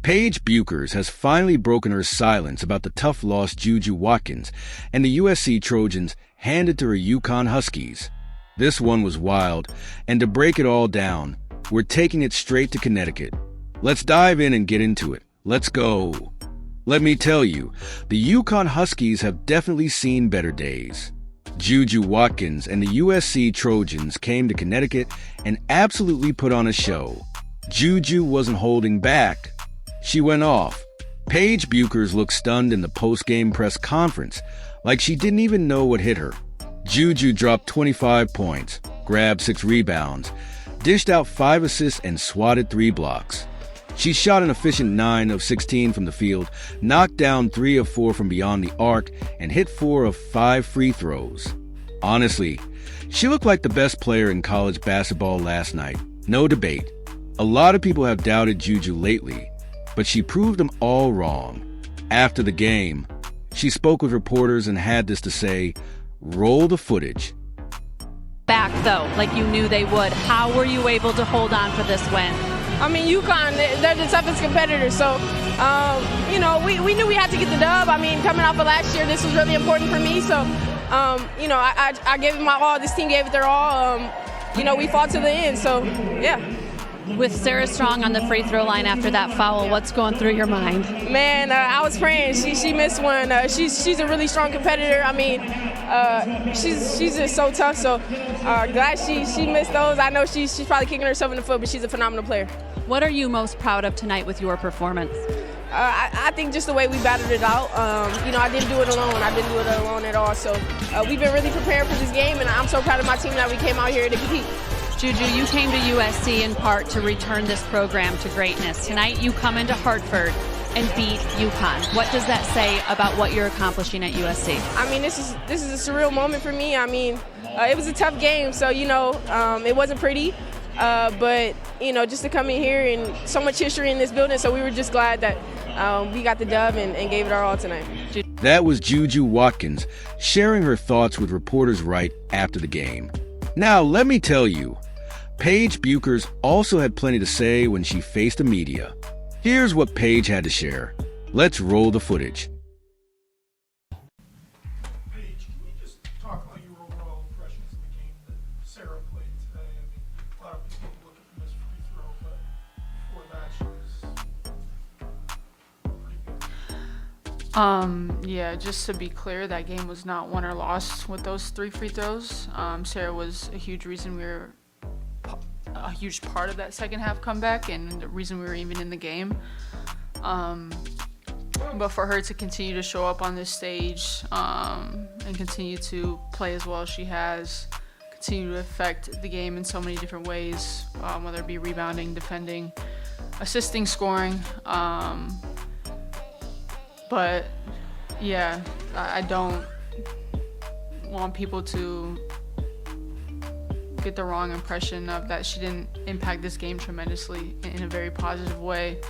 Paige Bueckers has finally broken her silence about the tough loss Juju Watkins and the USC Trojans handed to her UConn Huskies. This one was wild, and to break it all down, we're taking it straight to Connecticut. Let's dive in and get into it. Let's go. Let me tell you, the UConn Huskies have definitely seen better days. Juju Watkins and the USC Trojans came to Connecticut and absolutely put on a show. Juju wasn't holding back. She went off. Paige Bueckers looked stunned in the post-game press conference, like she didn't even know what hit her. Juju dropped 25 points, grabbed 6 rebounds, dished out 5 assists, and swatted 3 blocks. She shot an efficient 9 of 16 from the field, knocked down 3 of 4 from beyond the arc, and hit 4 of 5 free throws. Honestly, she looked like the best player in college basketball last night. No debate. A lot of people have doubted Juju lately, but she proved them all wrong. After the game, she spoke with reporters and had this to say: roll the footage. Back though, like you knew they would. How were you able to hold on for this win? I mean, UConn, they're the toughest competitors, so, we knew we had to get the dub. I mean, coming off of last year, this was really important for me, so, I gave it my all. This team gave it their all. We fought to the end, so, yeah. With Sarah Strong on the free throw line after that foul, what's going through your mind? Man, I was praying. She missed one. She's a really strong competitor. I mean, she's just so tough. So glad she missed those. I know she's probably kicking herself in the foot, but she's a phenomenal player. What are you most proud of tonight with your performance? I think just the way we battled it out. I didn't do it alone. I didn't do it alone at all. So we've been really prepared for this game, and I'm so proud of my team that we came out here to compete. Juju, you came to USC in part to return this program to greatness. Tonight you come into Hartford and beat UConn. What does that say about what you're accomplishing at USC? I mean, this is a surreal moment for me. I mean, it was a tough game, so, it wasn't pretty. But, just to come in here and so much history in this building, so we were just glad that we got the dub and gave it our all tonight. That was Juju Watkins sharing her thoughts with reporters right after the game. Now, let me tell you, Paige Bueckers also had plenty to say when she faced the media. Here's what Paige had to share. Let's roll the footage. Paige, can you just talk about your overall impressions of the game that Sarah played today? I mean, a lot of people look at the missed free throw, but before that, she was pretty good. Yeah, just to be clear, that game was not won or lost with those 3 free throws. Sarah was a huge reason we were a huge part of that second half comeback and the reason we were even in the game. But for her to continue to show up on this stage and continue to play as well as she has, continue to affect the game in so many different ways, whether it be rebounding, defending, assisting, scoring. But yeah, I don't want people to get the wrong impression of that she didn't impact this game tremendously in a very positive way,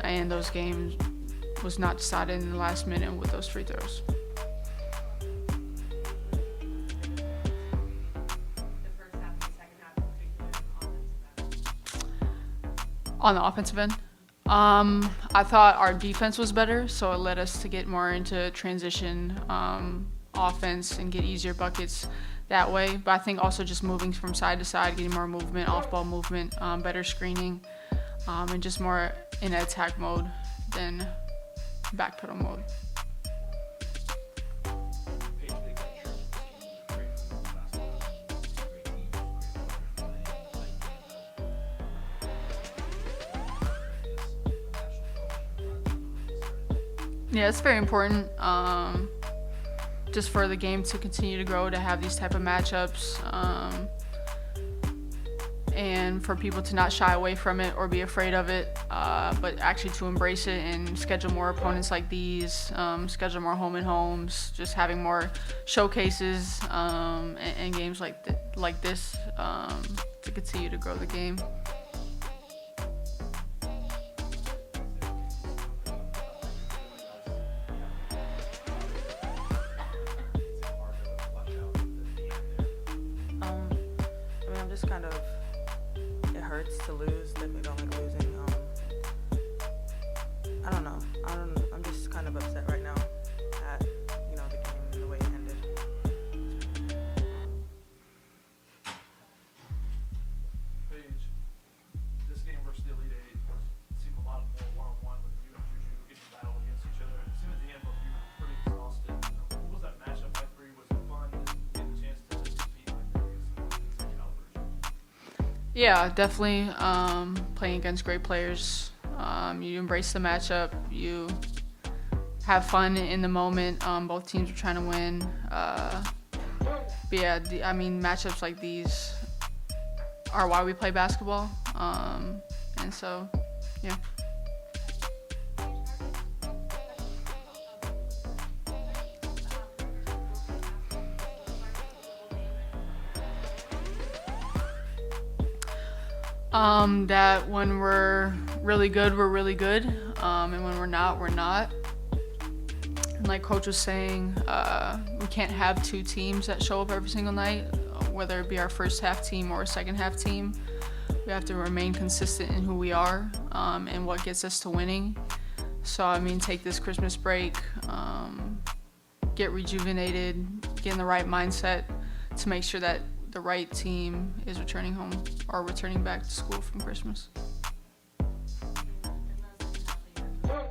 and those games was not decided in the last minute with those free throws. On the offensive end, I thought our defense was better, so it led us to get more into transition offense and get easier buckets that way. But I think also just moving from side to side, getting more movement, off-ball movement, better screening, and just more in attack mode than backpedal mode. Yeah, it's very important just for the game to continue to grow, to have these type of matchups, and for people to not shy away from it or be afraid of it, but actually to embrace it and schedule more opponents like these, schedule more home and homes, just having more showcases and games like this to continue to grow the game. Kind of, it hurts to lose. Definitely don't like losing. I don't know. I'm just kind of upset right now at, you know, the game and the way it ended. Paige, this game versus the Elite Eight seemed a lot more one-on-one with you and Juju getting battle against each other. It seemed at the end both you were pretty exhausted. What was that matchup like for you? Was it fun getting the chance to just compete like that against some calibers? Yeah, definitely. Playing against great players. You embrace the matchup. You have fun in the moment. Both teams are trying to win. But yeah, I mean, matchups like these are why we play basketball. And so, yeah. That when we're really good, we're really good. And when we're not, we're not. And like Coach was saying, we can't have two teams that show up every single night, whether it be our first half team or a second half team. We have to remain consistent in who we are and what gets us to winning. So, I mean, take this Christmas break, get rejuvenated, get in the right mindset to make sure that the right team is returning home or returning back to school from Christmas.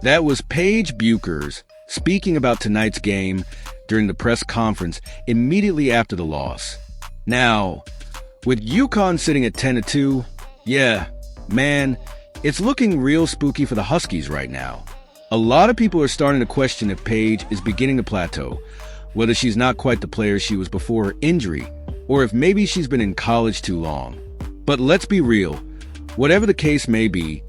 That was Paige Bueckers speaking about tonight's game during the press conference immediately after the loss. Now, with UConn sitting at 10-2, yeah, man, it's looking real spooky for the Huskies right now. A lot of people are starting to question if Paige is beginning to plateau, whether she's not quite the player she was before her injury, or if maybe she's been in college too long. But let's be real, whatever the case may be,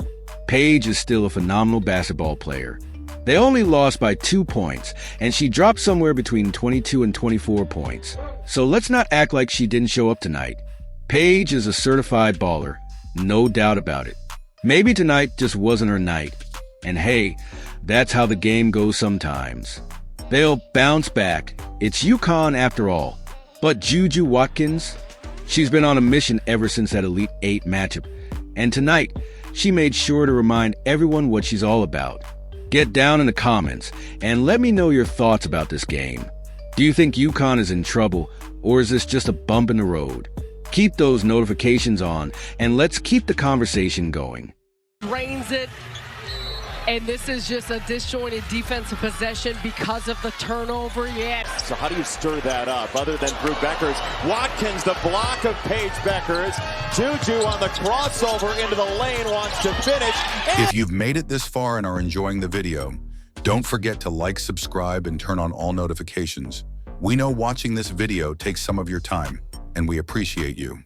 Paige is still a phenomenal basketball player. They only lost by 2 points, and she dropped somewhere between 22 and 24 points. So let's not act like she didn't show up tonight. Paige is a certified baller, no doubt about it. Maybe tonight just wasn't her night. And hey, that's how the game goes sometimes. They'll bounce back. It's UConn after all. But Juju Watkins, she's been on a mission ever since that Elite Eight matchup. And tonight, she made sure to remind everyone what she's all about. Get down in the comments and let me know your thoughts about this game. Do you think UConn is in trouble, or is this just a bump in the road? Keep those notifications on, and let's keep the conversation going. Drains it, and this is just a disjointed defensive possession because of the turnover. So how do you stir that up other than Drew Bueckers? Watkins, the block of Paige Bueckers. Juju on the crossover into the lane, wants to finish. If you've made it this far and are enjoying the video, don't forget to like, subscribe, and turn on all notifications. We know watching this video takes some of your time, and we appreciate you.